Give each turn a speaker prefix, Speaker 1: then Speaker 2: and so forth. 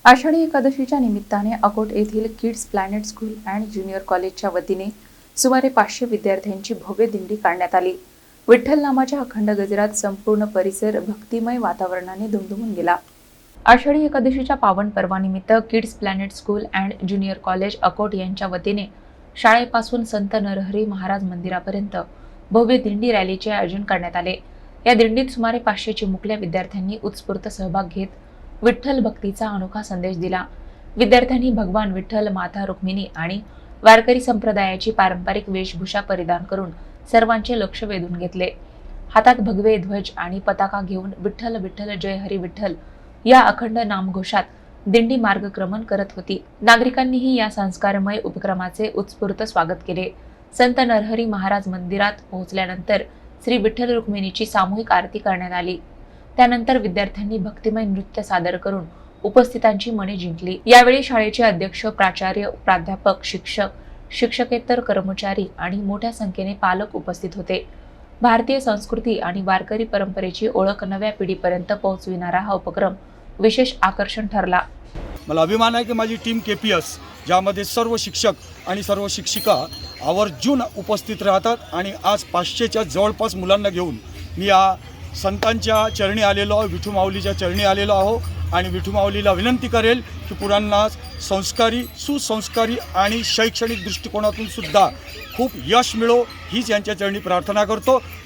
Speaker 1: आषाढी एकादशीच्या निमित्ताने अकोट येथील kids planet school and junior कॉलेजच्या वतीने सुमारे 500 विद्यार्थ्यांची भव्य दिंडी काढण्यात आली। विठ्ठल नामाच्या अखंड गजरात संपूर्ण परिसर भक्तिमय वातावरणाने दुमदुमून गेला। आषाढी एकादशीच्या पावन पर्वानिमित्त kids planet school and junior college Akot यांच्या वतीने शाळेपासून संत नरहरी महाराज मंदिरापर्यंत भव्य दिंडी रॅलीचे आयोजन करण्यात आले। या दिंडीत सुमारे 500 चिमुकल्या विद्यार्थ्यांनी उत्स्फूर्त सहभाग घेत विठ्ठल भक्तीचा अनोखा संदेश दिला। विद्यार्थ्यांनी भगवान विठ्ठल, माता रुक्मिणी आणि वारकरी संप्रदायाची पारंपरिक वेशभूषा परिधान करून सर्वांचे लक्ष वेधून घेतले। हातात भगवे ध्वज आणि पताका घेऊन विठ्ठल विठ्ठल जय हरी विठ्ठल या अखंड नामघोषात दिंडी मार्गक्रमण करत होती। नागरिकांनीही या संस्कारमय उपक्रमाचे उत्स्फूर्त स्वागत केले। संत नरहरी महाराज मंदिरात पोहोचल्यानंतर श्री विठ्ठल रुक्मिणीची सामूहिक आरती करण्यात आली। त्यानंतर विद्यार्थ्यांनी भक्तिमय नृत्य सादर करून उपस्थितांची मने जिंकली। यावेळी शाळेचे अध्यक्ष, प्राचार्य, प्राध्यापक, शिक्षक, शिक्षकेतर कर्मचारी आणि मोठ्या संख्येने पालक उपस्थित होते। भारतीय संस्कृती आणि वारकरी परंपरेची ओळख नव्या पिढीपर्यंत पोहोचविणारा हा उपक्रम विशेष आकर्षण ठरला।
Speaker 2: मला अभिमान आहे की माझी टीम KPS ज्यामध्ये सर्व शिक्षक आणि सर्व शिक्षिका आवर्जून उपस्थित राहतात आणि आज 500च्या जवळपास मुलांना घेऊन मी या संतांच्या चरणी आलेलो आहो, विठू माऊलीच्या चरणी आलेलो आहो आणि विठू माऊलीला विनंती करेल की पुरांना संस्कारी, सुसंस्कारी आणि शैक्षणिक दृष्टिकोनातून सुद्धा खूप यश मिळो हीच यांच्या चरणी प्रार्थना करतो।